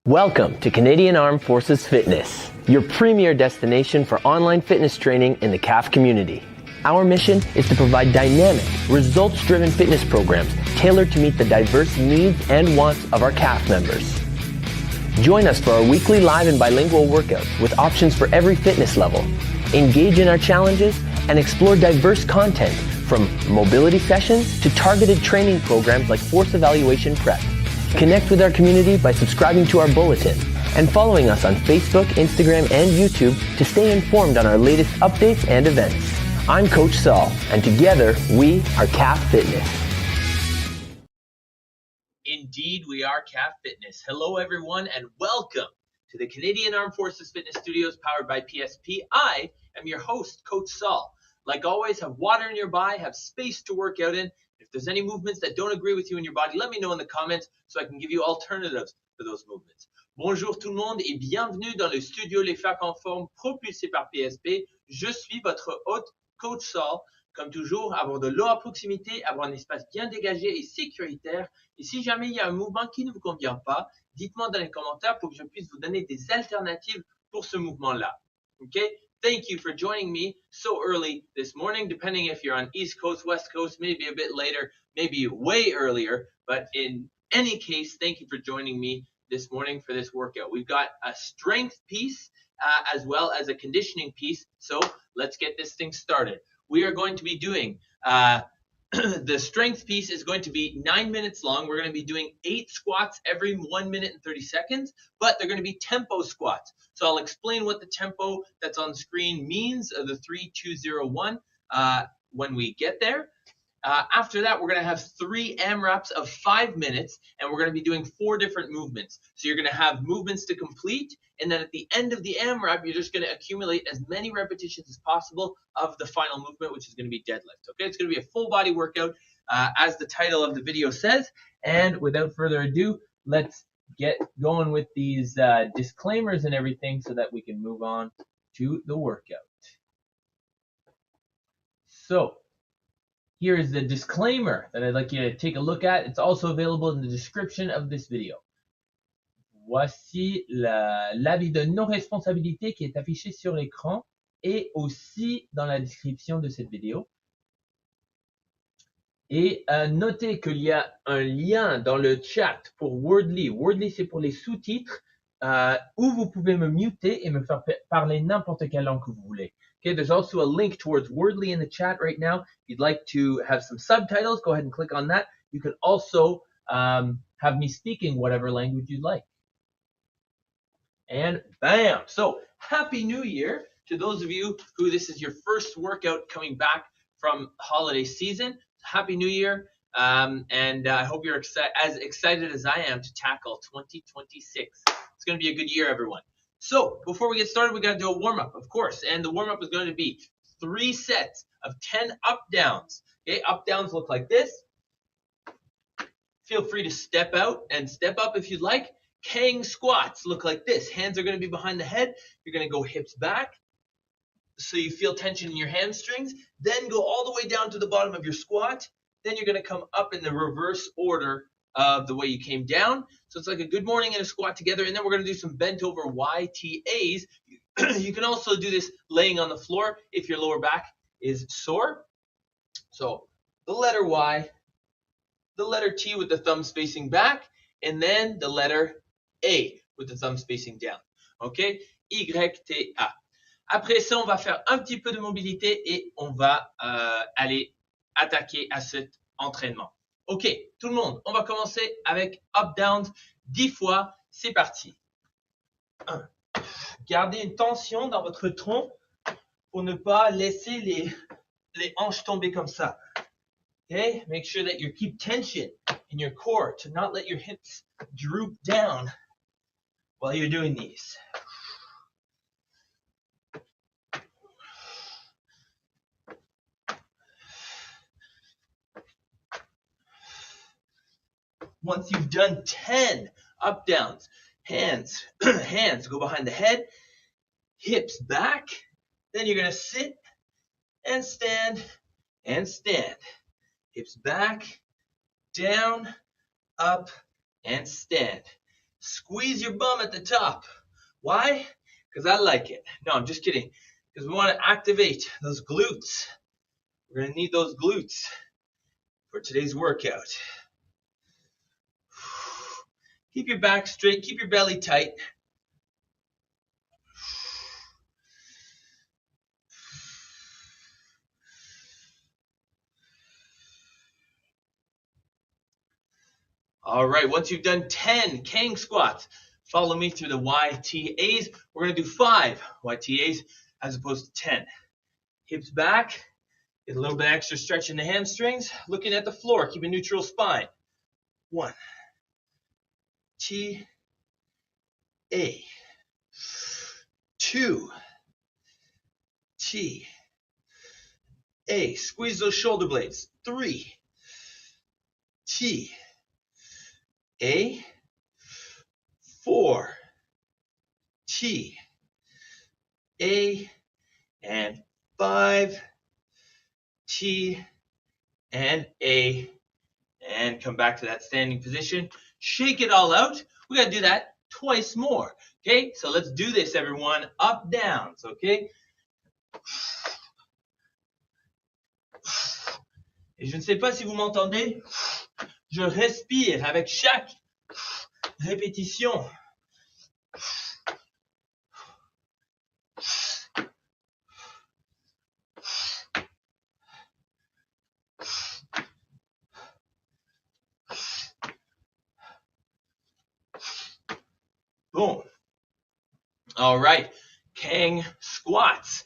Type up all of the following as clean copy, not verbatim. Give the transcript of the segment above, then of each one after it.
Welcome to Canadian Armed Forces Fitness, your premier destination for online fitness training in the CAF community. Our mission is to provide dynamic, results-driven fitness programs tailored to meet the diverse needs and wants of our CAF members. Join us for our weekly live and bilingual workouts with options for every fitness level. Engage in our challenges and explore diverse content from mobility sessions to targeted training programs like force evaluation prep. Connect with our community by subscribing to our bulletin and following us on Facebook, Instagram, and YouTube to stay informed on our latest updates and events. I'm Coach Saul, and together we are CAF Fitness. Indeed, we are CAF Fitness. Hello, everyone, and welcome to the Canadian Armed Forces Fitness Studios powered by PSP. I am your host, Coach Saul. Like always, have water nearby, have space to work out in. If there's any movements that don't agree with you in your body, let me know in the comments so I can give you alternatives for those movements. Bonjour tout le monde et bienvenue dans le studio Les Facs en forme propulsé par PSP. Je suis votre hôte, Coach Saul. Comme toujours, avoir de l'eau à proximité, avoir un espace bien dégagé et sécuritaire. Et si jamais il y a un mouvement qui ne vous convient pas, dites-moi dans les commentaires pour que je puisse vous donner des alternatives pour ce mouvement-là. Okay? Thank you for joining me so early this morning, depending if you're on East Coast, West Coast, maybe a bit later, maybe way earlier. But in any case, thank you for joining me this morning for this workout. We've got a strength piece as well as a conditioning piece. So let's get this thing started. We are going to be doing the strength piece is going to be 9 minutes long. We're going to be doing 8 squats every 1 minute and 30 seconds, but they're going to be tempo squats. So I'll explain what the tempo that's on screen means, the 3, 2, 0, 1, when we get there. After that, we're going to have 3 AMRAPs of 5 minutes, and we're going to be doing 4 different movements. So you're going to have movements to complete, and then at the end of the AMRAP, you're just going to accumulate as many repetitions as possible of the final movement, which is going to be deadlift. Okay, it's going to be a full body workout, as the title of the video says. And without further ado, let's get going with these disclaimers and everything so that we can move on to the workout. So here is the disclaimer that I'd like you to take a look at. It's also available in the description of this video. Voici l'avis de non-responsabilité qui est affiché sur l'écran et aussi dans la description de cette vidéo. Et notez qu'il y a un lien dans le chat pour Wordly. Wordly, c'est pour les sous-titres où vous pouvez me muter et me faire parler n'importe quelle langue que vous voulez. Okay, there's also a link towards Wordly in the chat right now. If you'd like to have some subtitles, go ahead and click on that. You can also have me speaking whatever language you'd like. And bam! So, Happy New Year to those of you who this is your first workout coming back from holiday season. Happy New Year, and I hope you're as excited as I am to tackle 2026. It's going to be a good year, everyone. So, before we get started, we got to do a warm-up, of course, and the warm-up is going to be 3 sets of 10 up-downs. Okay, up-downs look like this. Feel free to step out and step up if you'd like. Kang squats look like this. Hands are going to be behind the head. You're going to go hips back so you feel tension in your hamstrings. Then go all the way down to the bottom of your squat. Then you're going to come up in the reverse order of the way you came down. So it's like a good morning and a squat together. And then we're going to do some bent over YTAs. You can also do this laying on the floor if your lower back is sore. So the letter Y, the letter T with the thumbs facing back, and then the letter A with the thumbs facing down. Okay? Y-T-A. Après ça, on va faire un petit peu de mobilité et on va aller attaquer à cet entraînement. Ok, tout le monde, on va commencer avec up-downs 10 fois. C'est parti. 1. Gardez une tension dans votre tronc pour ne pas laisser les hanches tomber comme ça. Okay, make sure that you keep tension in your core to not let your hips droop down while you're doing these. Once you've done 10 up downs, hands go behind the head, hips back, then you're going to sit and stand and stand. Hips back, down, up, and stand. Squeeze your bum at the top. Why? Because I like it. No, I'm just kidding. Because we want to activate those glutes. We're going to need those glutes for today's workout. Keep your back straight. Keep your belly tight. All right, once you've done 10 Kang squats, follow me through the YTAs. We're going to do 5 YTAs as opposed to 10. Hips back. Get a little bit extra stretch in the hamstrings. Looking at the floor. Keep a neutral spine. 1. T. A. 2. T. A. Squeeze those shoulder blades. 3. T. A. 4. T. A. And 5. T. And A. And come back to that standing position. Shake it all out. We got to do that twice more. Okay, so let's do this, everyone. Up, downs, okay? Et je ne sais pas si vous m'entendez. Je respire avec chaque répétition. Boom. All right, Kang squats.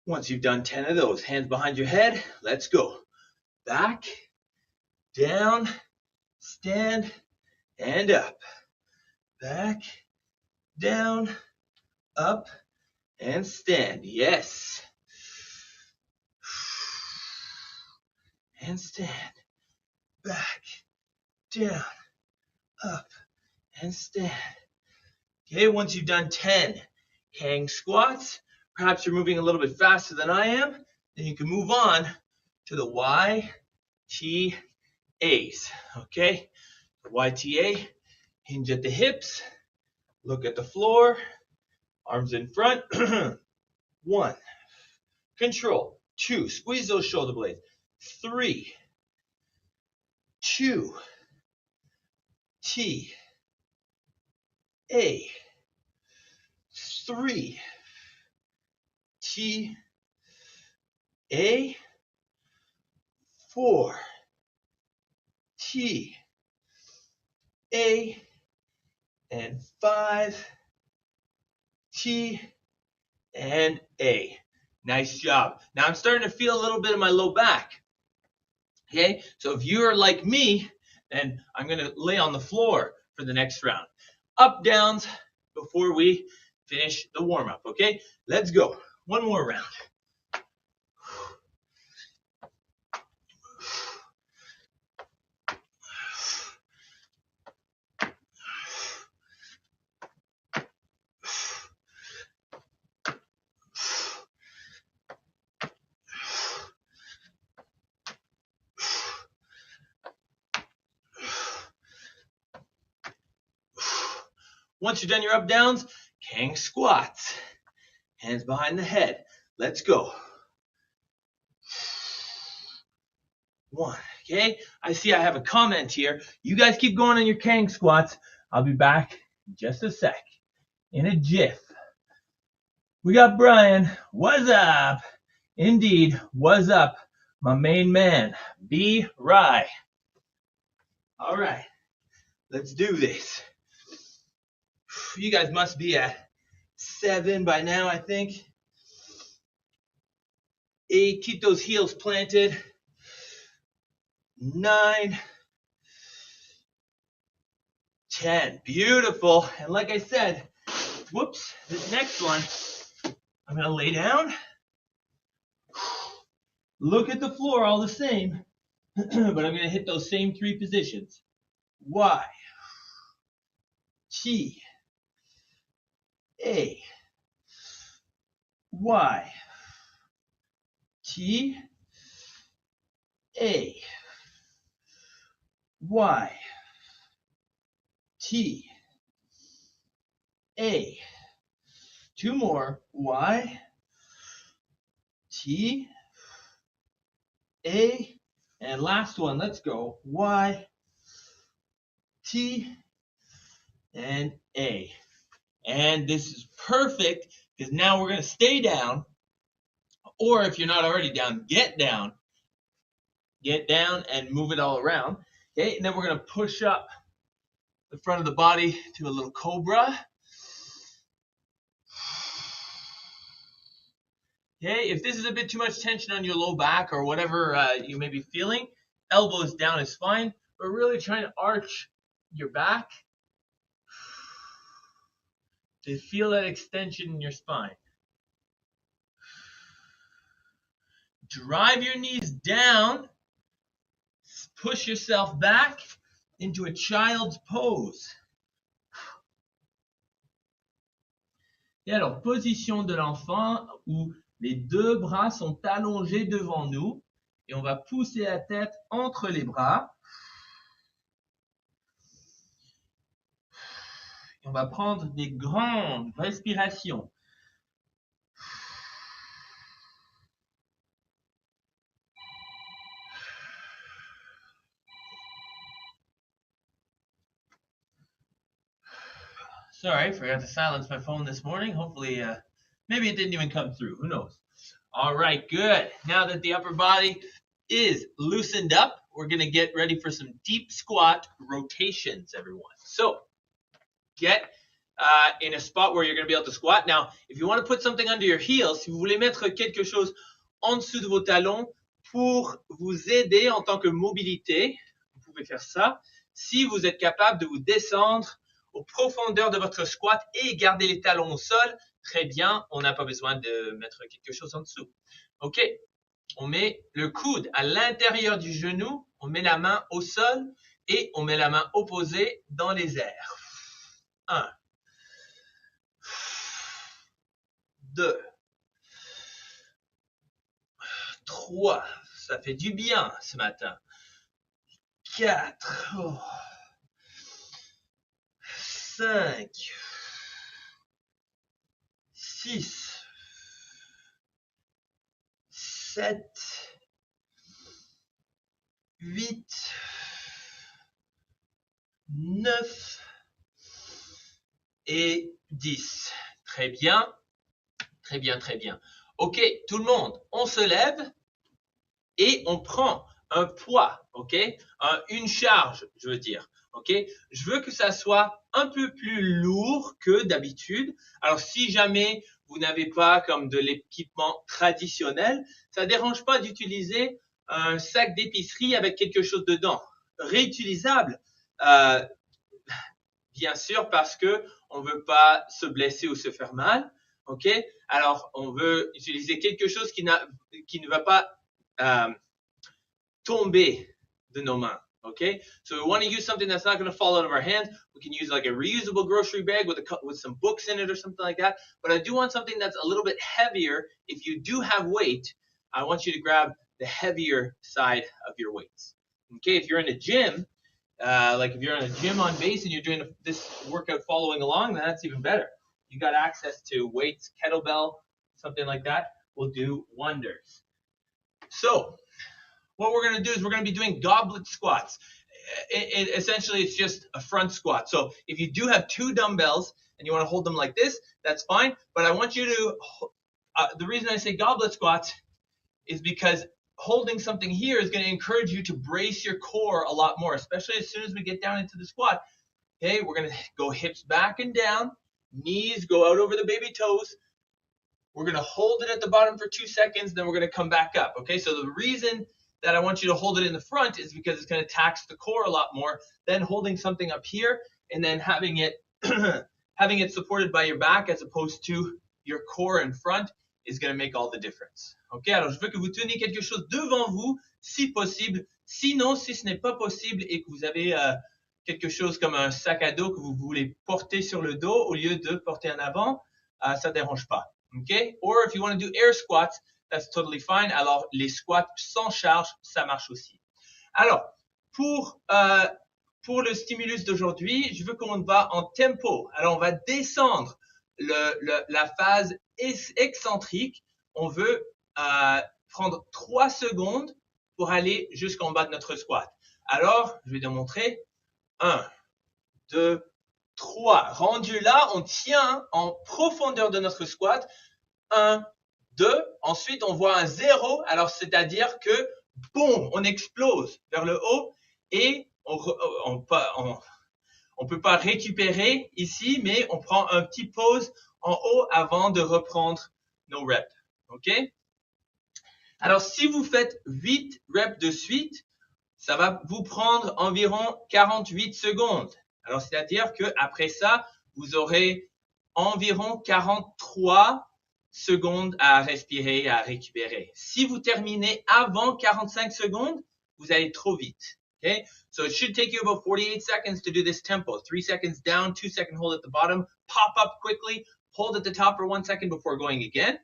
Once you've done 10 of those, hands behind your head, let's go. Back, down, stand, and up. Back, down, up, and stand. Yes. And stand. Back, down, up, and stand. Okay, once you've done 10 Kang squats, perhaps you're moving a little bit faster than I am, then you can move on to the YTAs. Okay, the YTA, hinge at the hips, look at the floor, arms in front. 1, control. 2, squeeze those shoulder blades. 3, 2, T, A, 3, T, A, 4, T, A, and 5, T, and A. Nice job. Now I'm starting to feel a little bit of my low back. Okay, so if you're like me, then I'm going to lay on the floor for the next round. Up, downs before we finish the warm-up, okay? Let's go. One more round. Once you're done your up downs, Kang squats. Hands behind the head. Let's go. 1. Okay, I see I have a comment here. You guys keep going on your Kang squats. I'll be back in just a sec. In a jiff. We got Brian. What's up? Indeed, what's up, my main man, B. Rye. All right, let's do this. You guys must be at 7 by now, I think. 8, keep those heels planted. 9, 10, beautiful. And like I said, whoops, this next one, I'm gonna lay down. Look at the floor all the same, but I'm gonna hit those same 3 positions. Y, T, A, Y, T, A, Y, T, A. Two more. Y, T, A, and last one. Let's go. Y, T, and A. And this is perfect because now we're going to stay down. Or if you're not already down, get down. Get down and move it all around. Okay, and then we're going to push up the front of the body to a little cobra. Okay, if this is a bit too much tension on your low back or whatever you may be feeling, elbows down is fine, but really trying to arch your back to feel that extension in your spine. Drive your knees down, push yourself back into a child's pose. Et alors, position de l'enfant où les deux bras sont allongés devant nous et on va pousser la tête entre les bras. Et on va prendre des grandes respirations. Sorry, forgot to silence my phone this morning. Hopefully, maybe it didn't even come through. Who knows? All right, good. Now that the upper body is loosened up, we're going to get ready for some deep squat rotations, everyone. So, get in a spot where you're going to be able to squat. Now, if you want to put something under your heels, si vous voulez mettre quelque chose en dessous de vos talons pour vous aider en tant que mobilité, vous pouvez faire ça. Si vous êtes capable de vous descendre aux profondeurs de votre squat et garder les talons au sol, très bien, on n'a pas besoin de mettre quelque chose en dessous. OK, on met le coude à l'intérieur du genou, on met la main au sol et on met la main opposée dans les airs. 1, 2, 3, ça fait du bien ce matin. 4, 5, 6, 7, 8, 9 et 10. Très bien, très bien, très bien. OK, tout le monde, on se lève et on prend un poids, OK? Une charge, je veux dire. OK? Je veux que ça soit un peu plus lourd que d'habitude. Alors, si jamais vous n'avez pas comme de l'équipement traditionnel, ça ne dérange pas d'utiliser un sac d'épicerie avec quelque chose dedans. Réutilisable, bien sûr, parce que on veut pas se blesser ou se faire mal. OK? Alors, on veut utiliser quelque chose qui ne va pas tomber de nos mains. Okay, so we want to use something that's not going to fall out of our hands. We can use like a reusable grocery bag with some books in it or something like that. But I do want something that's a little bit heavier. If you do have weight, I want you to grab the heavier side of your weights. Okay, if you're in a gym, like if you're in a gym on base and you're doing this workout following along, then that's even better. You got access to weights, kettlebell, something like that will do wonders. So, what we're going to do is we're going to be doing goblet squats. Essentially, it's just a front squat. So if you do have two dumbbells and you want to hold them like this, that's fine. But I want you to, the reason I say goblet squats is because holding something here is going to encourage you to brace your core a lot more, especially as soon as we get down into the squat. Okay, we're going to go hips back and down, knees go out over the baby toes. We're going to hold it at the bottom for 2 seconds, then we're going to come back up. Okay, so the reason that I want you to hold it in the front is because it's going to tax the core a lot more than holding something up here and then having it having it supported by your back as opposed to your core in front is going to make all the difference. OK, alors je veux que vous teniez quelque chose devant vous si possible. Sinon, si ce n'est pas possible et que vous avez quelque chose comme un sac à dos que vous voulez porter sur le dos au lieu de porter en avant, ça ne dérange pas. OK? Or if you want to do air squats, that's totally fine. Alors, les squats sans charge, ça marche aussi. Alors, pour pour le stimulus d'aujourd'hui, je veux qu'on va en tempo. Alors, on va descendre la phase excentrique. On veut prendre 3 secondes pour aller jusqu'en bas de notre squat. Alors, je vais te montrer. 1, 2, 3. Rendu là, on tient en profondeur de notre squat. 1, 2. Ensuite, on voit un 0. Alors, c'est-à-dire que, boum, on explose vers le haut et on peut pas récupérer ici, mais on prend un petit pause en haut avant de reprendre nos reps. OK? Alors, si vous faites 8 reps de suite, ça va vous prendre environ 48 secondes. Alors, c'est-à-dire que après ça, vous aurez environ 43 secondes à respirer, à récupérer. Si vous terminez avant 45 secondes, vous allez trop vite. Okay? So it should take you about 48 seconds to do this tempo. 3 seconds down, 2 second hold at the bottom, pop up quickly, hold at the top for 1 second before going again.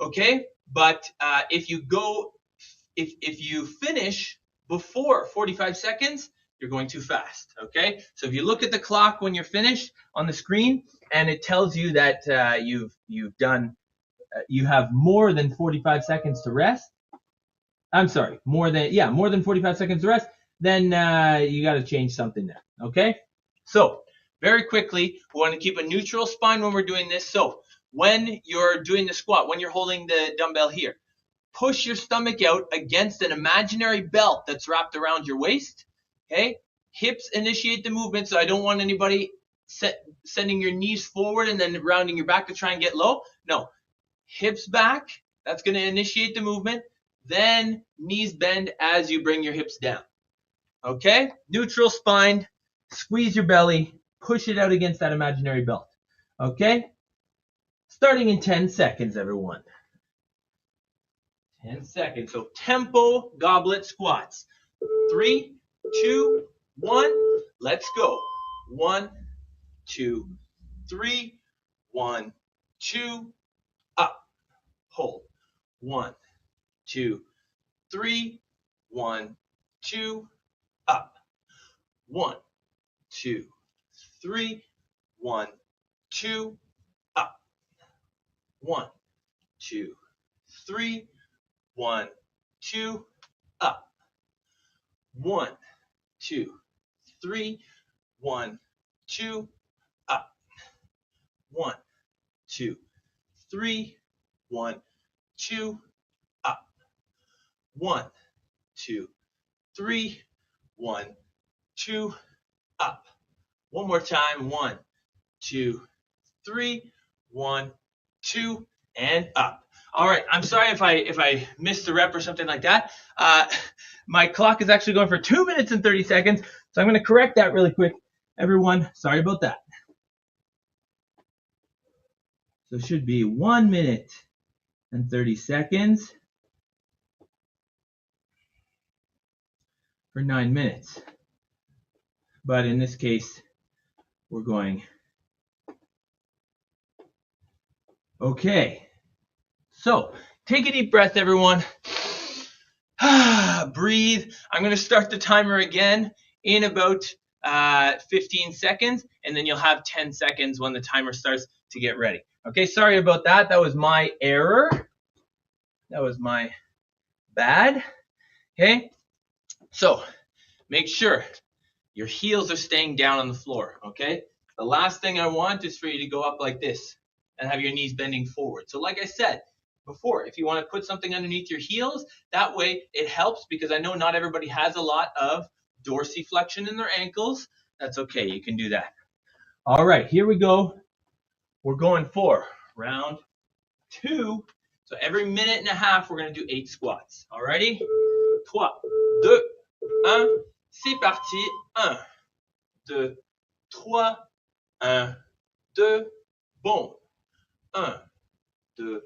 Okay? But if you finish before 45 seconds, you're going too fast. Okay? So if you look at the clock when you're finished on the screen and it tells you that you have more than 45 seconds to rest. I'm sorry, more than 45 seconds to rest, then you got to change something there. Okay? So, very quickly, we want to keep a neutral spine when we're doing this. So, when you're doing the squat, when you're holding the dumbbell here, push your stomach out against an imaginary belt that's wrapped around your waist. Okay? Hips initiate the movement, so I don't want anybody sending your knees forward and then rounding your back to try and get low. No. Hips back, that's going to initiate the movement. Then knees bend as you bring your hips down. Okay? Neutral spine, squeeze your belly, push it out against that imaginary belt. Okay? Starting in 10 seconds, everyone. 10 seconds. So tempo goblet squats. 3, 2, 1. Let's go. 1, 2, 3. 1, 2. Up. Hold. 1, 2, 3. 1, 2. Up. 1, 2, 3. 1, 2. Up. 1, 2, 3. 1, 2. Up. 1, 2, 3. 1, 2. Up. 1, 2, 3. 1, 2. Up. 1, 2, 3. 1, 2. Up. One more time. 1, 2, 3. 1, 2, and up. All right. I'm sorry if I missed the rep or something like that. My clock is actually going for 2 minutes and 30 seconds, so I'm going to correct that really quick. Everyone, sorry about that. So it should be 1 minute and 30 seconds for 9 minutes. But in this case, we're going. Okay. So take a deep breath, everyone. Breathe. I'm going to start the timer again in about 15 seconds, and then you'll have 10 seconds when the timer starts to get ready. Okay, sorry about that. That was my error. That was my bad. Okay, so make sure your heels are staying down on the floor. Okay, the last thing I want is for you to go up like this and have your knees bending forward. So like I said before, if you want to put something underneath your heels, that way it helps, because I know not everybody has a lot of dorsiflexion in their ankles. That's okay, you can do that. All right, here we go. We're going for round 2. So every minute and a half, we're going to do 8 squats. All righty? 3, 2, 1. C'est parti. 1, 2, 3. 1, 2. Bon. 1, 2,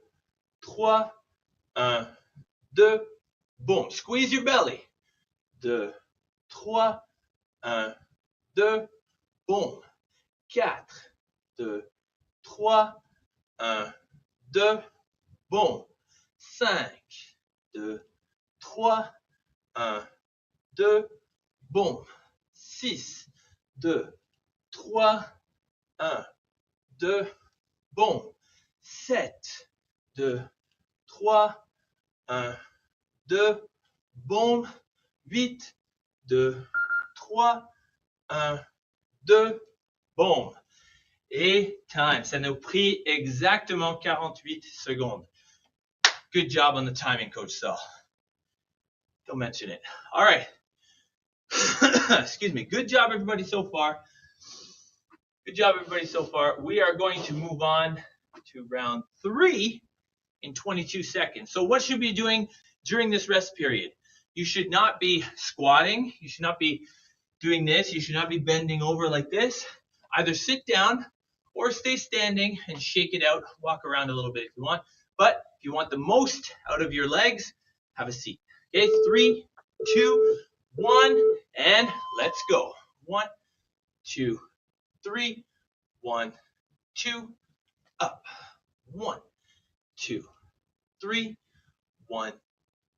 3. 1, 2. Boom. Squeeze your belly. 2, 3. 1, 2. Boom. 4, 2, 3. 1, 2. Boom. 5, 2, 3. 1, 2. Boom. 6, 6, 2, 3, 1, 2, bon. 7, 2, 3, 1, 2, bon. 8, 2, 3, 1, 2, bon. Et time. Ça nous a pris exactement 48 secondes. Good job on the timing, Coach Saul. Don't mention it. All right. Excuse me. Good job, everybody, so far. Good job, everybody, so far. We are going to move on to round 3 in 22 seconds. So what should we be doing during this rest period? You should not be squatting. You should not be doing this. You should not be bending over like this. Either sit down or stay standing and shake it out. Walk around a little bit if you want. But if you want the most out of your legs, have a seat. Okay, 3, 2, 1, and let's go. 1, 2, 3, 1, 2, up. 1, 2, 3, 1,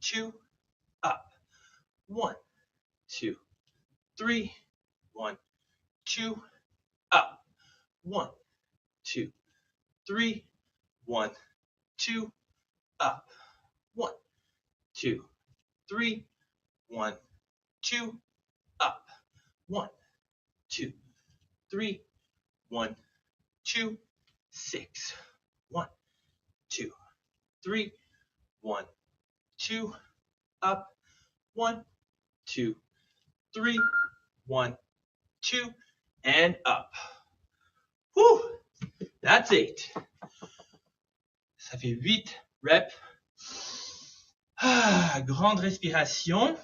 2, up. 1, 2, 3, 1, 2, up. 1, 2, 3, 1, 2, up. 1, 2, 3, 1, 2, up. 1, 2, 3, 1, 2, 6. 1, 2, 3, 1, 2, up. 1, 2, 3, 1, 2, and up. Whew, that's 8. Ça fait 8 reps. Grande respiration.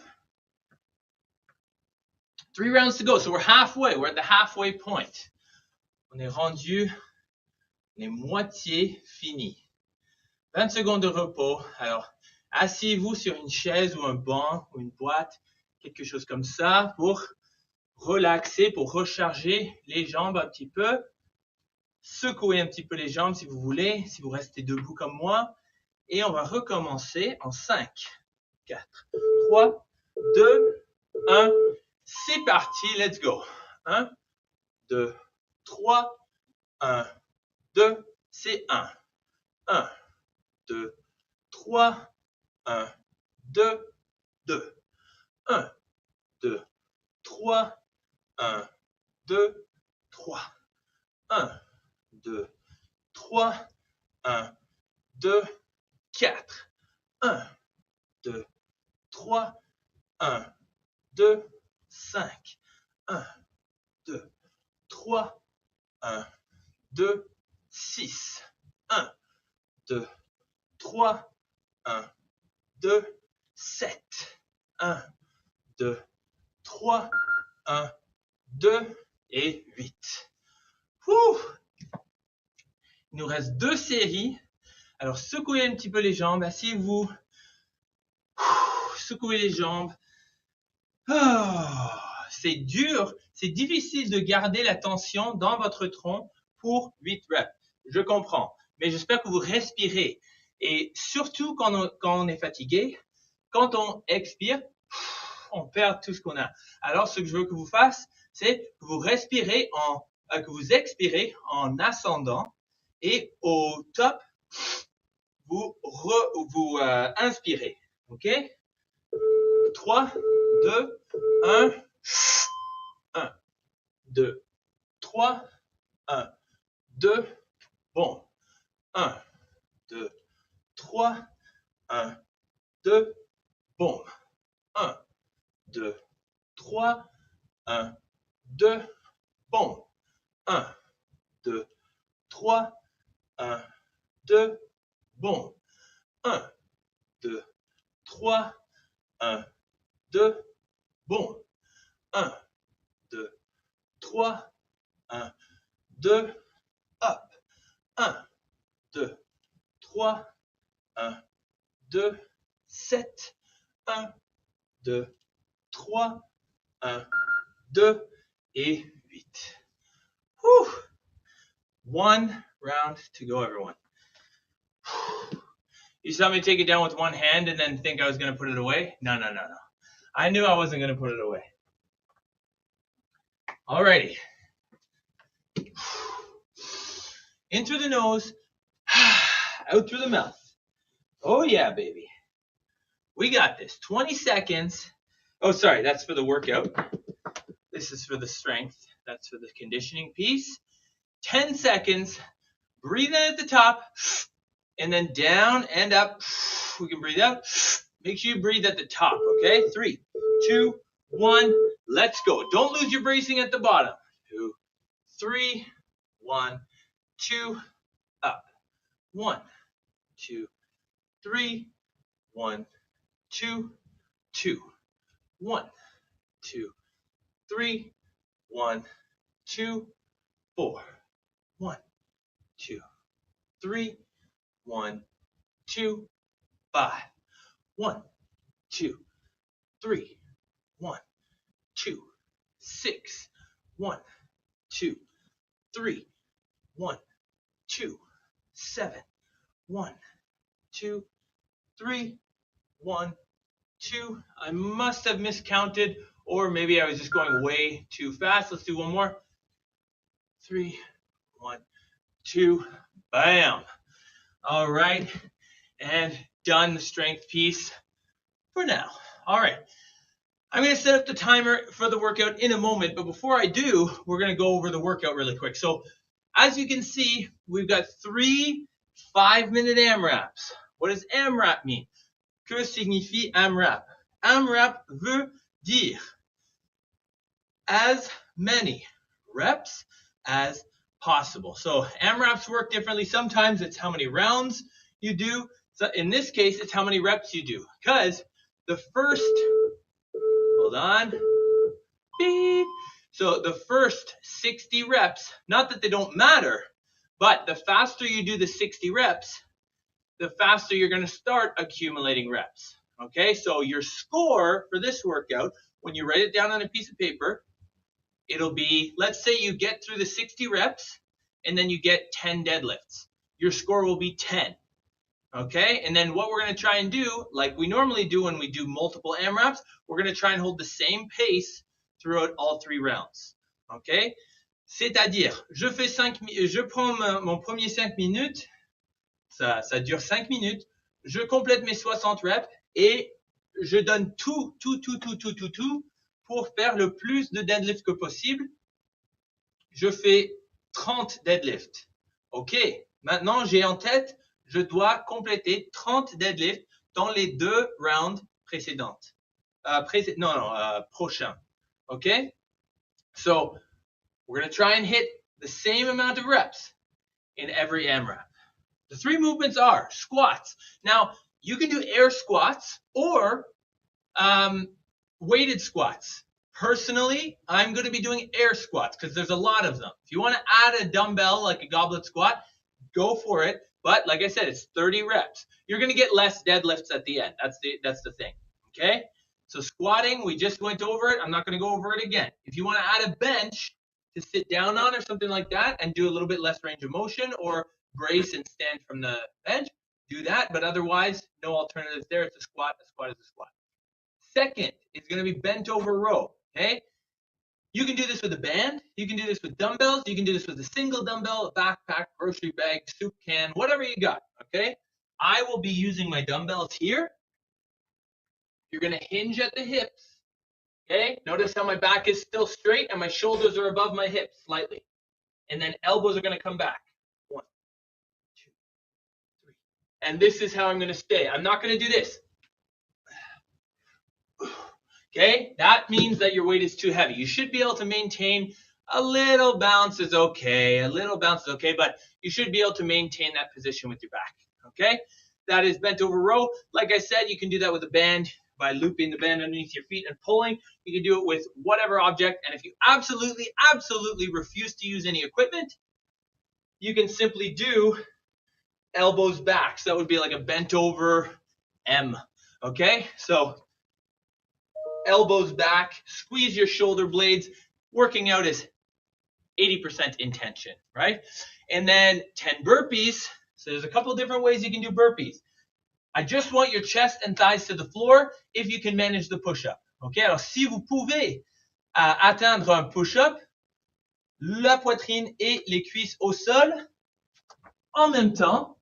3 rounds to go. So we're halfway. We're at the halfway point. On est rendu, on est moitié fini. 20 secondes de repos. Alors, asseyez-vous sur une chaise ou un banc ou une boîte, quelque chose comme ça, pour relaxer, pour recharger les jambes un petit peu. Secouez un petit peu les jambes si vous voulez, si vous restez debout comme moi. Et on va recommencer en 5, 4, 3, 2, 1. C'est parti, let's go. 1, 2, 3, 1, 2, c'est 1. 1, 2, 3, 1, 2, 2. 1, 2, 3, 1, 2, 3. 1, 2, 3, 1, 2, 4. 1, 2, 3, 1, 2, 5. 1, 2, 3, 1, 2, 6. 1, 2, 3, 1, 2, 7. 1, 2, 3, 1, 2 et 8. Ouh. Il nous reste 2 séries. Alors, secouez un petit peu les jambes. Asseyez-vous. Secouez les jambes. Oh, c'est dur. C'est difficile de garder la tension dans votre tronc pour 8 reps. Je comprends. Mais j'espère que vous respirez. Et surtout quand on est fatigué, quand on expire, on perd tout ce qu'on a. Alors, ce que je veux que vous fassiez, c'est que vous respirez que vous expirez en ascendant et au top, vous inspirez. OK? 3, 2, 1, 1, 2, 3, 1, 2, bon. 1, 2, 3, 1, 2, bon. 1, 2, 3, 1, 2, bon. 1, 2, 3, 1, 2, bon. 1, 2, 3, 1, 2, bon. 1, 2, 3, 1, 2, up. 1, 2, 3, 1, 2, 7. 1, 2, 3, 1, 2 et 8. Whew. 1 round to go, everyone. You saw me take it down with one hand and then think I was going to put it away? No. I knew I wasn't going to put it away. Alrighty. In through the nose, out through the mouth. Oh yeah, baby. We got this. 20 seconds. Oh, sorry, that's for the workout. This is for the strength. That's for the conditioning piece. 10 seconds. Breathe in at the top, and then down and up. We can breathe out. Make sure you breathe at the top, okay? 3, 2, 1. Let's go. Don't lose your bracing at the bottom. 2, 3, 1, 2, up. 1, 2, 3, 1, 2, 2, 1, 2, 3, 1, 2, 4, 1, 2, 3, 1, 2, 5, 1, 2, 3, 1, 2, 6, 1, 2, 3, 1, 2, 7, 1, 2, 3, 1, 2. I must have miscounted, or maybe I was just going way too fast. Let's do one more. 3, 1, 2, bam. All right, and done the strength piece for now. All right, I'm going to set up the timer for the workout in a moment, but before I do, we're going to go over the workout really quick. So as you can see, we've got 3 5-minute AMRAPs. What does AMRAP mean? Que signifie AMRAP? AMRAP veut dire as many reps as possible. So AMRAPs work differently. Sometimes it's how many rounds you do. So in this case, it's how many reps you do. Because the first, hold on, beep. So the first 60 reps, not that they don't matter, but the faster you do the 60 reps, the faster you're going to start accumulating reps. Okay, so your score for this workout, when you write it down on a piece of paper, it'll be, let's say you get through the 60 reps and then you get 10 deadlifts. Your score will be 10. Okay, and then what we're going to try and do, like we normally do when we do multiple AMRAPs, we're going to try and hold the same pace throughout all 3 rounds. Okay, c'est-à-dire, je prends mon premier 5 minutes, ça dure 5 minutes, je complète mes 60 reps et je donne tout pour faire le plus de deadlift que possible. Je fais 30 deadlifts. OK, maintenant j'ai en tête, je dois compléter 30 deadlifts dans les 2 rounds précédentes. Prochains. OK? So, we're going to try and hit the same amount of reps in every AMRAP. The 3 movements are squats. Now, you can do air squats or weighted squats. Personally, I'm going to be doing air squats because there's a lot of them. If you want to add a dumbbell like a goblet squat, go for it. But like I said, it's 30 reps. You're going to get less deadlifts at the end. That's the thing. Okay? So squatting, we just went over it. I'm not going to go over it again. If you want to add a bench to sit down on or something like that and do a little bit less range of motion or brace and stand from the bench, do that. But otherwise, no alternatives there. It's a squat. A squat is a squat. Second is going to be bent over row. Okay? You can do this with a band. You can do this with dumbbells. You can do this with a single dumbbell, a backpack, grocery bag, soup can, whatever you got. Okay? I will be using my dumbbells here. You're going to hinge at the hips. Okay? Notice how my back is still straight and my shoulders are above my hips slightly. And then elbows are going to come back. 1, 2, 3. And this is how I'm going to stay. I'm not going to do this. Okay? That means that your weight is too heavy. You should be able to maintain a little bounce is okay. A little bounce is okay, but you should be able to maintain that position with your back. Okay? That is bent over row. Like I said, you can do that with a band by looping the band underneath your feet and pulling. You can do it with whatever object. And if you absolutely refuse to use any equipment, you can simply do elbows back. So that would be like a bent over M. Okay? So elbows back, squeeze your shoulder blades. Working out is 80% intention, right? And then 10 burpees. So there's a couple different ways you can do burpees. I just want your chest and thighs to the floor if you can manage the push-up. Okay, alors si vous pouvez atteindre un push-up, la poitrine et les cuisses au sol. En même temps,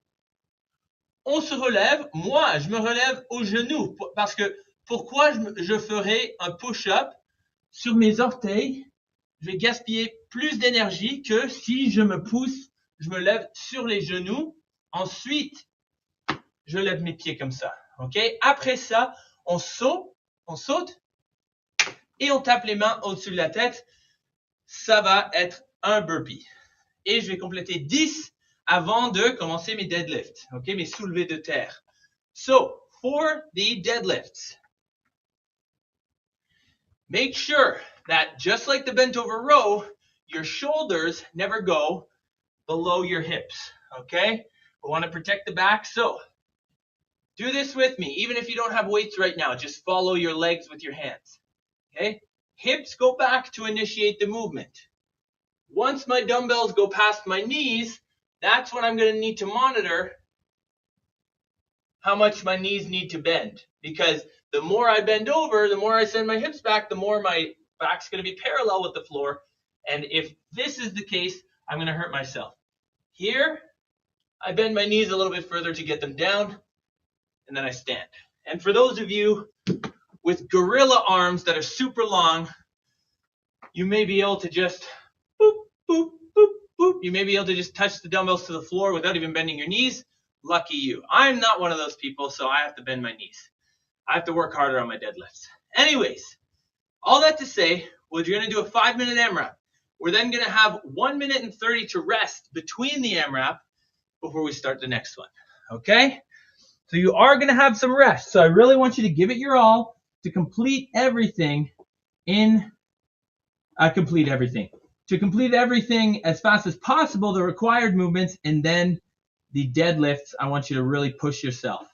on se relève. Moi, je me relève aux genoux parce que pourquoi je ferais un push-up sur mes orteils? Je vais gaspiller plus d'énergie que si je me pousse, je me lève sur les genoux. Ensuite, je lève mes pieds comme ça. Ok? Après ça, on saute et on tape les mains au-dessus de la tête. Ça va être un burpee. Et je vais compléter 10 avant de commencer mes deadlifts. Ok? Mes soulevés de terre. So, for the deadlifts, make sure that just like the bent over row, your shoulders never go below your hips. Okay? We want to protect the back. So, do this with me. Even if you don't have weights right now, just follow your legs with your hands. Okay? Hips go back to initiate the movement. Once my dumbbells go past my knees, that's when I'm going to need to monitor how much my knees need to bend. Because the more I bend over, the more I send my hips back, the more my back's going to be parallel with the floor. And if this is the case, I'm going to hurt myself. Here, I bend my knees a little bit further to get them down, and then I stand. And for those of you with gorilla arms that are super long, you may be able to just boop, boop, boop, boop. You may be able to just touch the dumbbells to the floor without even bending your knees. Lucky you. I'm not one of those people, so I have to bend my knees. I have to work harder on my deadlifts. Anyways, all that to say, we're going to do a 5-minute AMRAP. We're then going to have 1 minute and 30 to rest between the AMRAP before we start the next one. Okay? So you are going to have some rest. So I really want you to give it your all to complete everything To complete everything as fast as possible, the required movements, and then the deadlifts, I want you to really push yourself.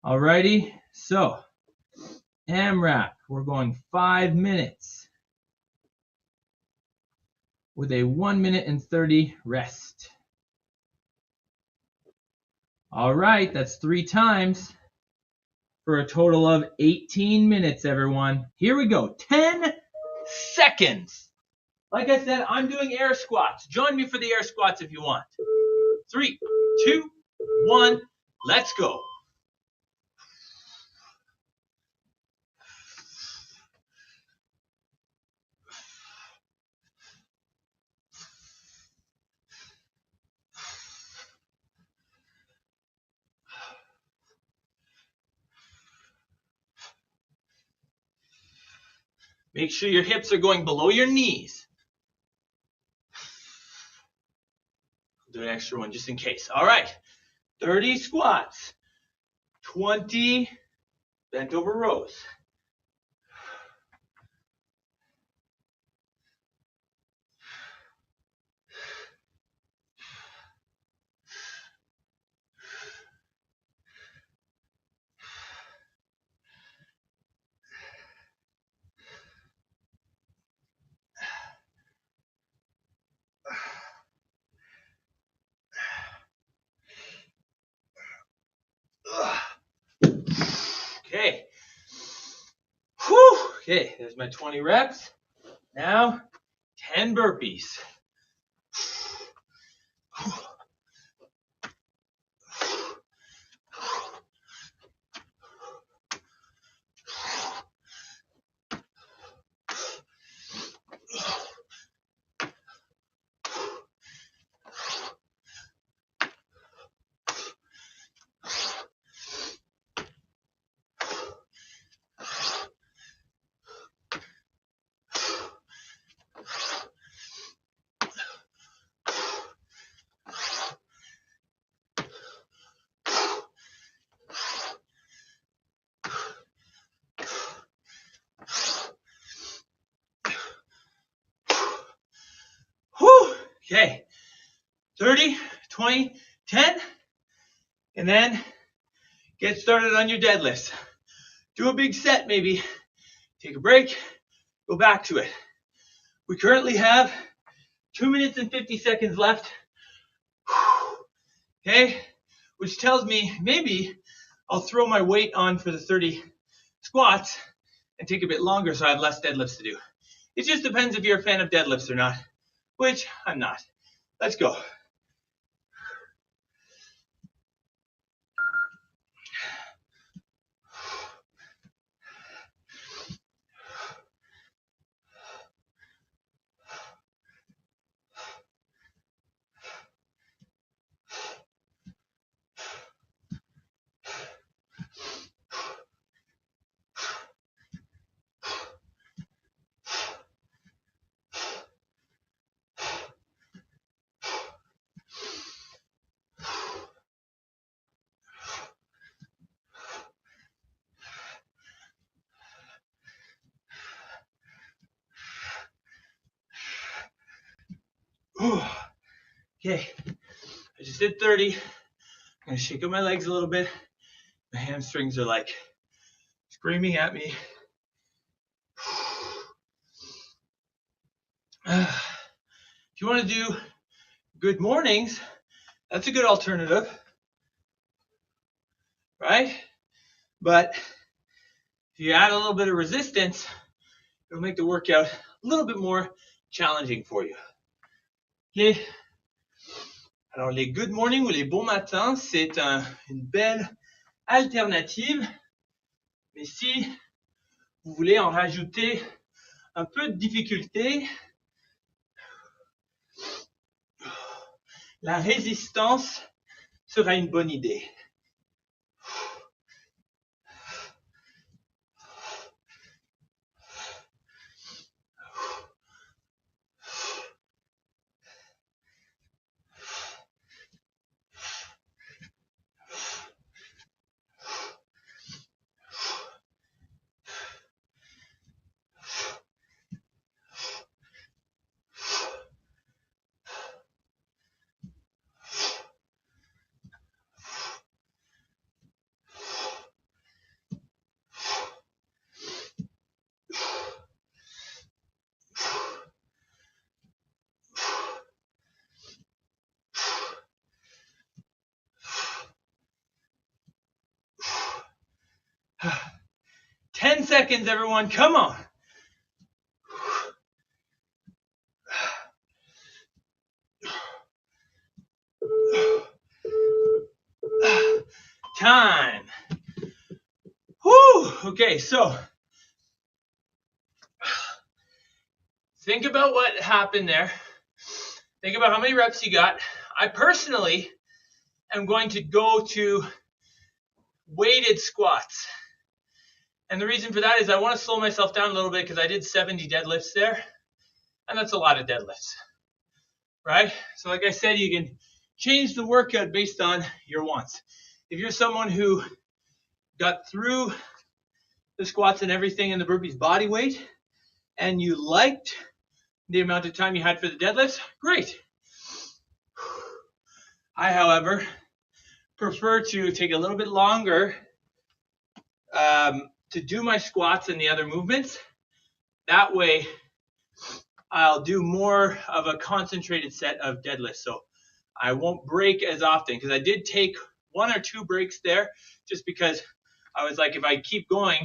Alrighty, so AMRAP, we're going 5 minutes with a 1 minute and 30 rest. Alright, that's 3 times for a total of 18 minutes, everyone. Here we go, 10 seconds. Like I said, I'm doing air squats. Join me for the air squats if you want. 3, 2, 1, let's go. Make sure your hips are going below your knees. I'll do an extra one just in case. All right, 30 squats, 20 bent over rows. Okay. Whew. Okay, there's my 20 reps. Now, 10 burpees. Okay, 30, 20, 10, and then get started on your deadlifts. Do a big set maybe, take a break, go back to it. We currently have 2 minutes and 50 seconds left, okay, which tells me maybe I'll throw my weight on for the 30 squats and take a bit longer so I have less deadlifts to do. It just depends if you're a fan of deadlifts or not. which I'm not. Let's go. Okay, I just did 30. I'm gonna shake up my legs a little bit. My hamstrings are like screaming at me. If you want to do good mornings, that's a good alternative, right? But if you add a little bit of resistance, it'll make the workout a little bit more challenging for you. Okay. Alors, les good morning ou les bons matins, c'est une belle alternative. Mais si vous voulez en rajouter un peu de difficulté, la résistance sera une bonne idée. Ten seconds, everyone. Come on. Time. Whew. Okay, so think about what happened there. Think about how many reps you got. I personally am going to go to weighted squats. And the reason for that is I want to slow myself down a little bit because I did 70 deadlifts there. And that's a lot of deadlifts, right? So like I said, you can change the workout based on your wants. If you're someone who got through the squats and everything in the burpees body weight, and you liked the amount of time you had for the deadlifts, great. I, however, prefer to take a little bit longer to do my squats and the other movements. That way, I'll do more of a concentrated set of deadlifts. So I won't break as often because I did take 1 or 2 breaks there just because I was like, if I keep going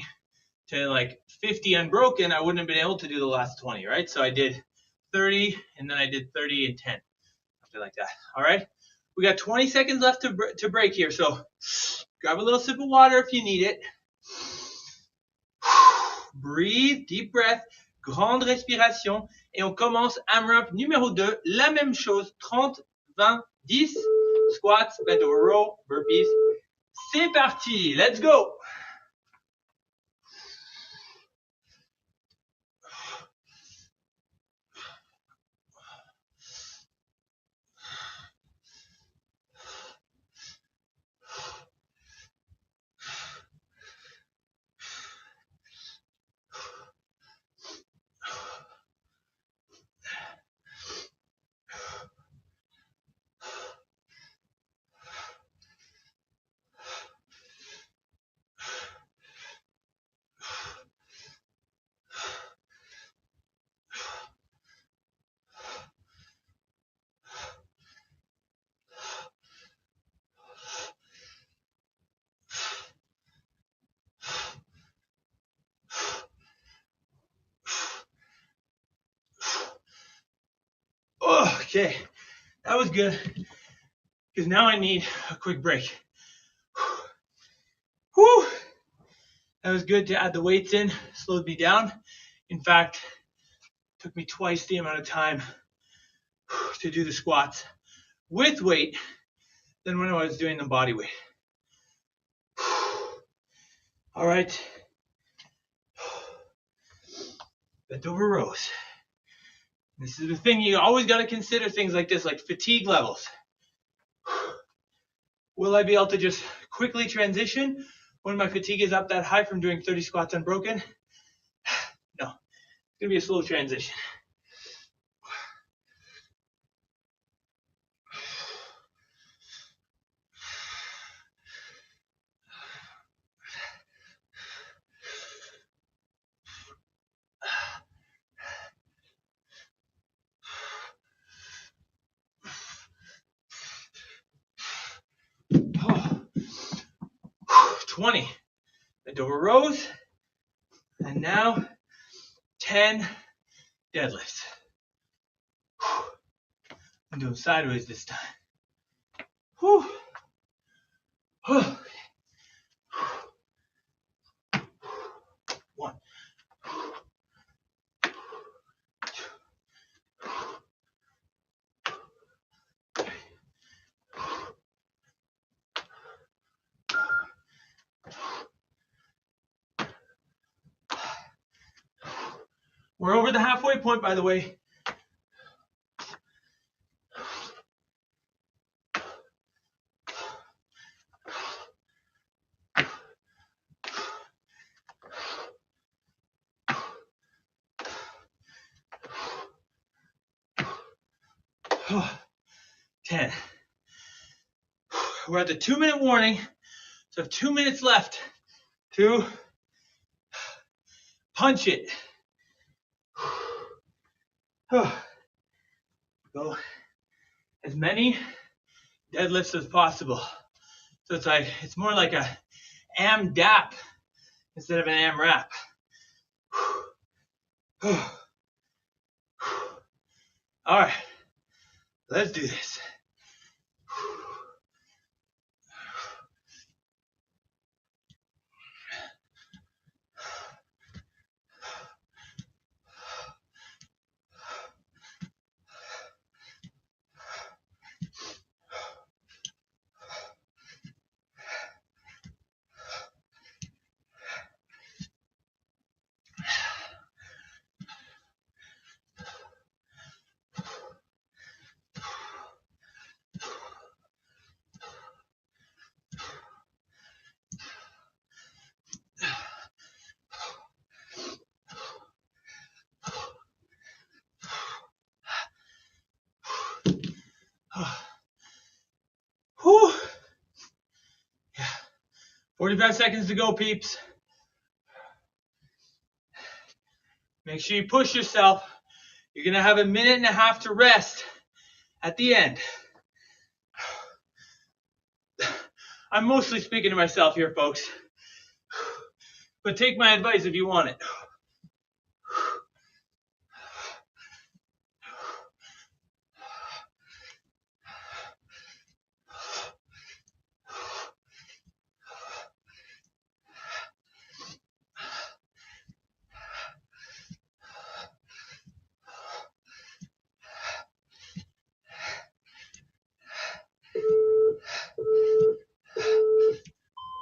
to like 50 unbroken, I wouldn't have been able to do the last 20, right? So I did 30 and then I did 30 and 10, something like that. All right. We got 20 seconds left to break here. So grab a little sip of water if you need it. Breathe, deep breath, grande respiration. Et on commence AMRAP numéro 2. La même chose, 30, 20, 10. Squats, bent over row, burpees. C'est parti, let's go. Okay, that was good, because now I need a quick break. Whew. That was good to add the weights in, slowed me down. In fact, it took me twice the amount of time to do the squats with weight than when I was doing the body weight. All right. Bent over rows. This is the thing, you always got to consider things like this, like fatigue levels. Will I be able to just quickly transition when my fatigue is up that high from doing 30 squats unbroken? No, it's going to be a slow transition. Oh. 20 bent over rows, and now 10 deadlifts. I'm doing sideways this time. Whew. One. We're over the halfway point, by the way. Oh, 10. We're at the 2-minute warning, so I have 2 minutes left to punch it. Go as many deadlifts as possible. So it's more like a AM DAP instead of an AM rap. All right, let's do this. Whew. Yeah. 45 seconds to go, peeps. Make sure you push yourself. You're going to have 1.5 minutes to rest at the end. I'm mostly speaking to myself here, folks. But take my advice if you want it.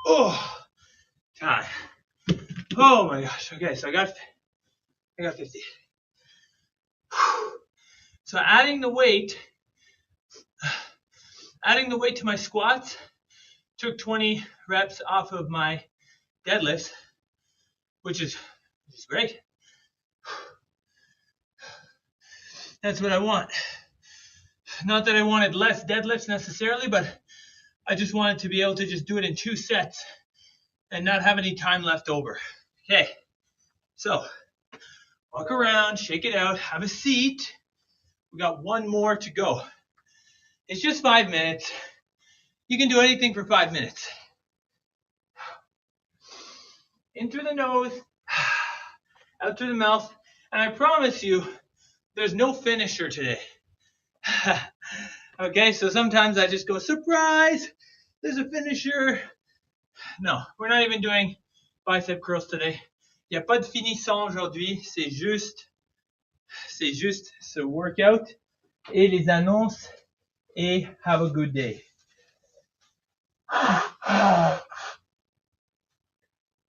Oh, time. Oh my gosh. Okay, so I got 50. So adding the weight to my squats took 20 reps off of my deadlifts, which is great. That's what I want. Not that I wanted less deadlifts necessarily, but I just wanted to be able to just do it in 2 sets and not have any time left over. Okay, so walk around, shake it out, have a seat. We got 1 more to go. It's just 5 minutes. You can do anything for 5 minutes. In through the nose, out through the mouth, and I promise you, there's no finisher today. Okay, so sometimes I just go, surprise, there's a finisher. No, we're not even doing bicep curls today. Il n'y a pas de finissant aujourd'hui, c'est juste ce workout et les annonces et have a good day.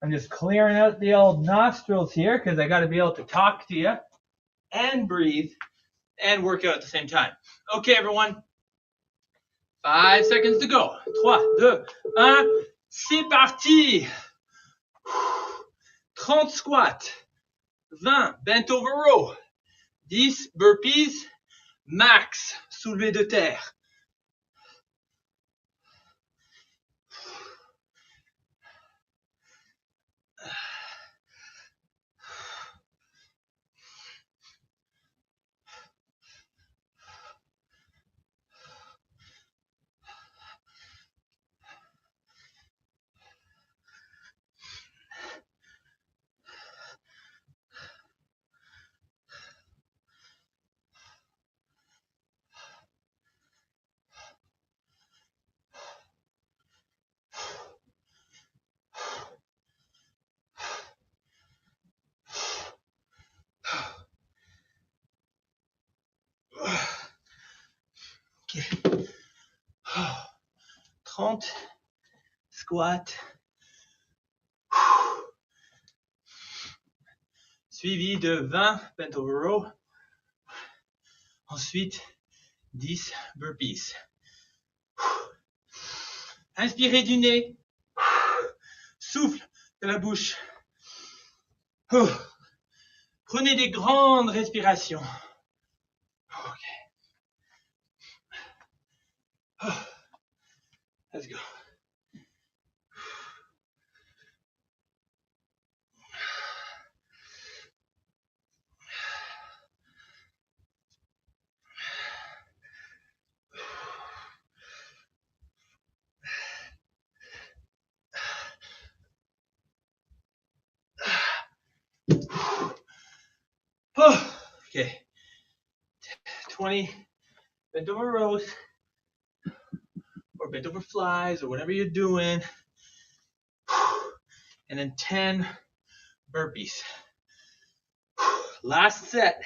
I'm just clearing out the old nostrils here because I got to be able to talk to you and breathe and work out at the same time. Okay, everyone. 5 seconds to go. 3, 2, 1. C'est parti. 30 squats. 20 bent over row. 10 burpees. Max soulevé de terre. Okay. 30 squats. Suivi de 20 bent over row. Ensuite, 10 burpees. Inspirez du nez. Souffle de la bouche. Prenez des grandes respirations. Okay. Let's go. Okay. 20 bent over rows or bent over flies or whatever you're doing. And then 10 burpees. Last set.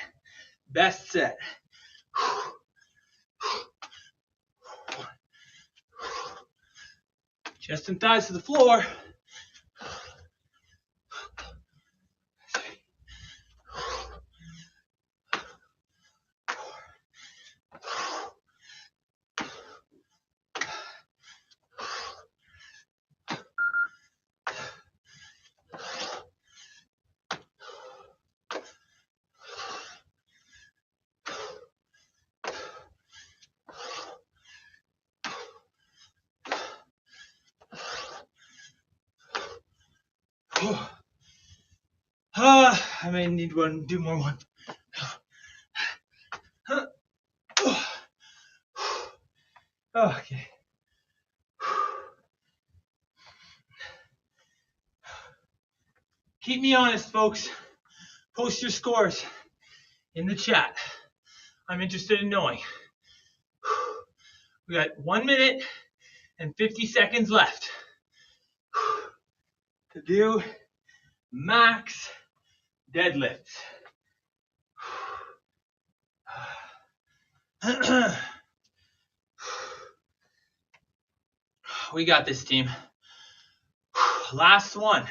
Best set. Chest and thighs to the floor. I may need one, do more one. Okay. Keep me honest, folks. Post your scores in the chat. I'm interested in knowing. We got 1 minute and 50 seconds left to do max deadlifts. We got this, team. Last one.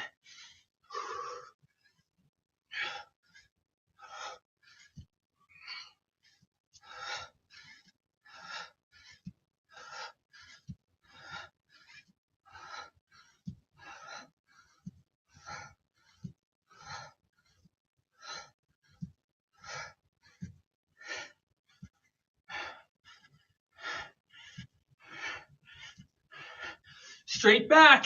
Straight back.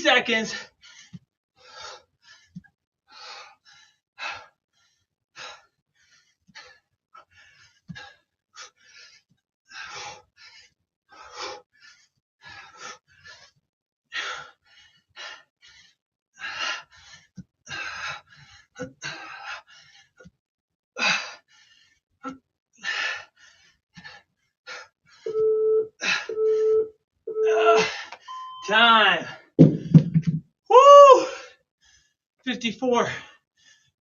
seconds. Time. Woo! 54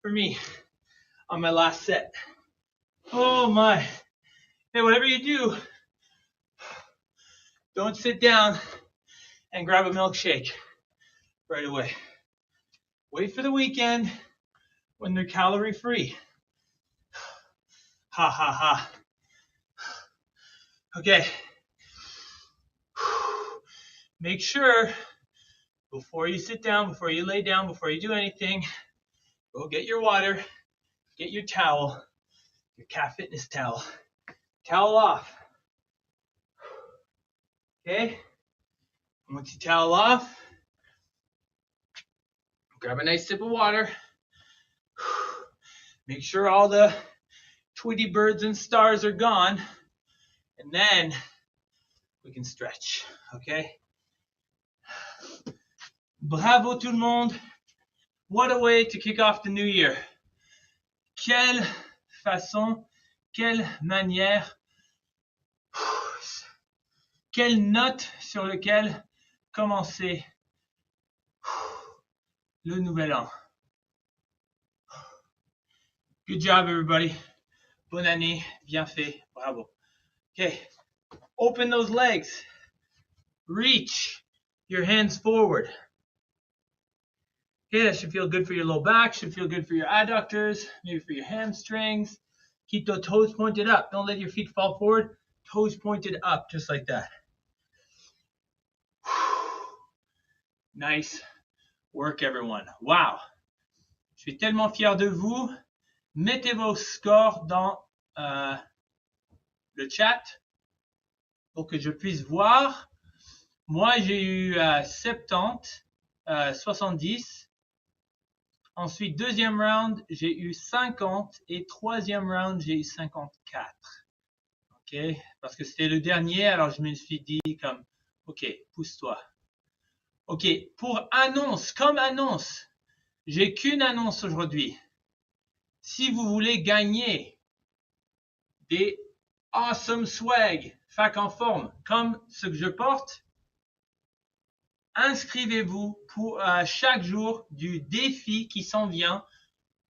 for me on my last set. Oh my. Hey, whatever you do, don't sit down and grab a milkshake right away. Wait for the weekend when they're calorie free. Ha ha ha. Okay. Make sure before you sit down, before you lay down, before you do anything, go get your water, get your towel, your Calf Fitness towel. Towel off. Okay? Once you towel off, grab a nice sip of water. Make sure all the Tweety birds and stars are gone. And then we can stretch. Okay? Bravo tout le monde. What a way to kick off the new year. Quelle façon, quelle manière, quelle note sur laquelle commencer le nouvel an. Good job, everybody. Bonne année, bien fait, bravo. Okay, open those legs. Reach your hands forward. Okay, that should feel good for your low back, should feel good for your adductors, maybe for your hamstrings. Keep the toes pointed up. Don't let your feet fall forward. Toes pointed up, just like that. Nice work, everyone. Wow. Je suis tellement fier de vous. Mettez vos scores dans le chat pour que je puisse voir. Moi, j'ai eu 70, 70. Ensuite, deuxième round, j'ai eu 50 et troisième round, j'ai eu 54. OK? Parce que c'était le dernier, alors je me suis dit comme, OK, pousse-toi. OK, pour annonce, comme annonce, j'ai qu'une annonce aujourd'hui. Si vous voulez gagner des awesome swag, fac en forme, comme ce que je porte, inscrivez-vous pour chaque jour du défi qui s'en vient.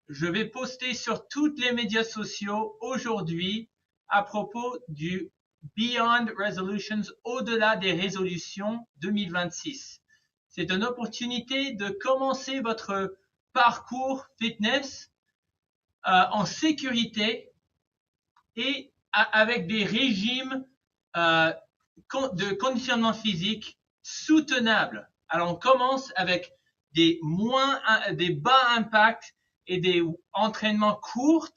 Je vais poster sur tous les médias sociaux aujourd'hui à propos du Beyond Resolutions, au-delà des résolutions 2026. C'est une opportunité de commencer votre parcours fitness en sécurité et avec des régimes de conditionnement physique soutenables. Alors, on commence avec des bas impacts et des entraînements courts.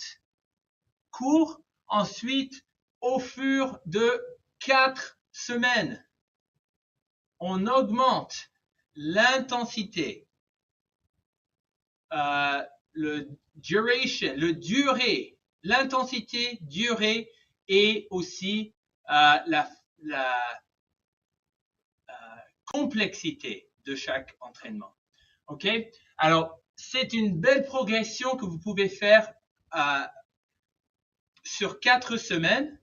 Ensuite, au fur de 4 semaines, on augmente l'intensité, l'intensité, durée et aussi la complexité de chaque entraînement. OK? Alors, c'est une belle progression que vous pouvez faire sur 4 semaines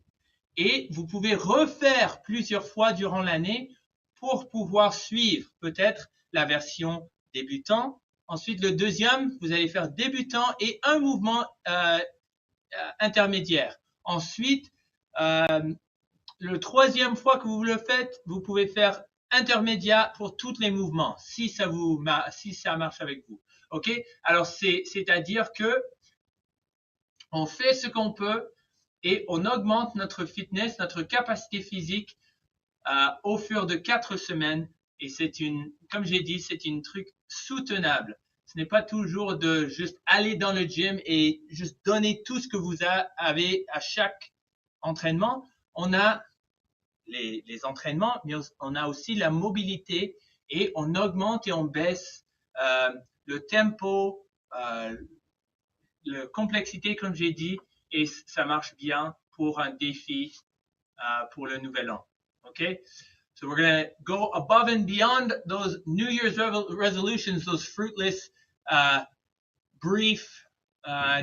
et vous pouvez refaire plusieurs fois durant l'année pour pouvoir suivre peut-être la version débutant. Ensuite, le deuxième, vous allez faire débutant et un mouvement intermédiaire. Ensuite, le troisième fois que vous le faites, vous pouvez faire intermédiaire pour tous les mouvements, si ça marche avec vous. OK? Alors, c'est-à-dire que on fait ce qu'on peut et on augmente notre fitness, notre capacité physique au fur de 4 semaines. Et comme j'ai dit, c'est un truc soutenable. Ce n'est pas toujours de juste aller dans le gym et juste donner tout ce que vous avez à chaque entraînement. On a les entraînements, mais on a aussi la mobilité et on augmente et on baisse le tempo, la complexité, comme j'ai dit, et ça marche bien pour un défi pour le nouvel an. Okay? So we're going to go above and beyond those New Year's resolutions, those fruitless, brief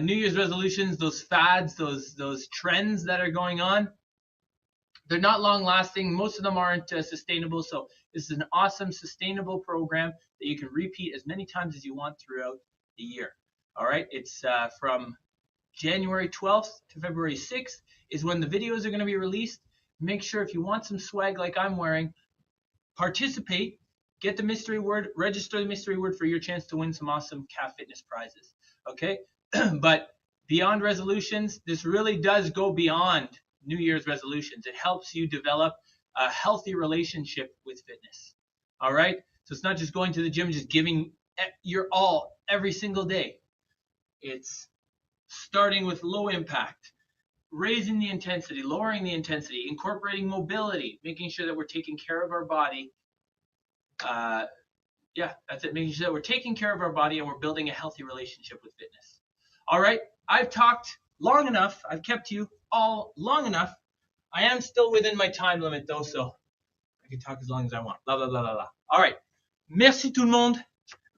New Year's resolutions, those fads, those trends that are going on. They're not long lasting. Most of them aren't sustainable. So this is an awesome sustainable program that you can repeat as many times as you want throughout the year. All right. It's from January 12th to February 6th is when the videos are going to be released. Make sure if you want some swag like I'm wearing, participate, get the mystery word, register the mystery word for your chance to win some awesome Calf Fitness prizes. Okay. But beyond resolutions, this really does go beyond New Year's resolutions. It helps you develop a healthy relationship with fitness. All right. So it's not just going to the gym, just giving your all every single day. It's starting with low impact, raising the intensity, lowering the intensity, incorporating mobility, making sure that we're taking care of our body. Yeah, that's it. Making sure that we're taking care of our body and we're building a healthy relationship with fitness. All right. I've talked long enough. I've kept you all long enough. I am still within my time limit though, so I can talk as long as I want. Blah, blah, blah, blah, blah. All right. Merci tout le monde.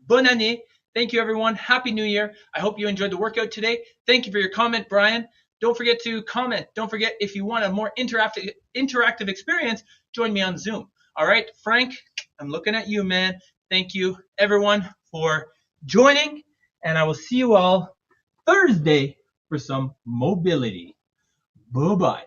Bonne année. Thank you, everyone. Happy New Year. I hope you enjoyed the workout today. Thank you for your comment, Brian. Don't forget to comment. Don't forget, if you want a more interactive experience, join me on Zoom. All right, Frank, I'm looking at you, man. Thank you, everyone, for joining, and I will see you all Thursday for some mobility. Bye-bye.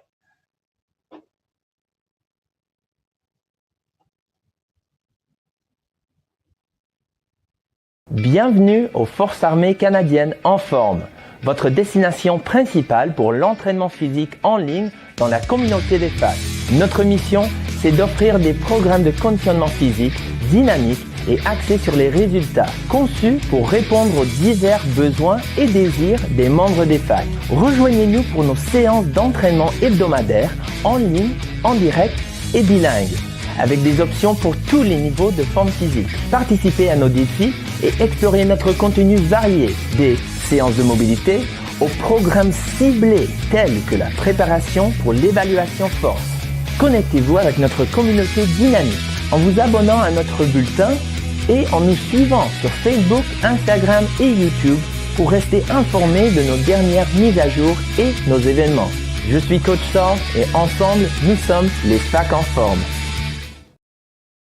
Bienvenue aux Forces armées canadiennes en forme, votre destination principale pour l'entraînement physique en ligne dans la communauté des fans. Notre mission, c'est d'offrir des programmes de conditionnement physique dynamiques et axés sur les résultats, conçus pour répondre aux divers besoins et désirs des membres des fans. Rejoignez-nous pour nos séances d'entraînement hebdomadaires en ligne, en direct et bilingue, avec des options pour tous les niveaux de forme physique. Participez à nos défis et explorez notre contenu varié, des séances de mobilité aux programmes ciblés tels que la préparation pour l'évaluation force. Connectez-vous avec notre communauté dynamique en vous abonnant à notre bulletin et en nous suivant sur Facebook, Instagram et YouTube pour rester informé de nos dernières mises à jour et nos événements. Je suis Coach Saul et ensemble, nous sommes les FAC en forme.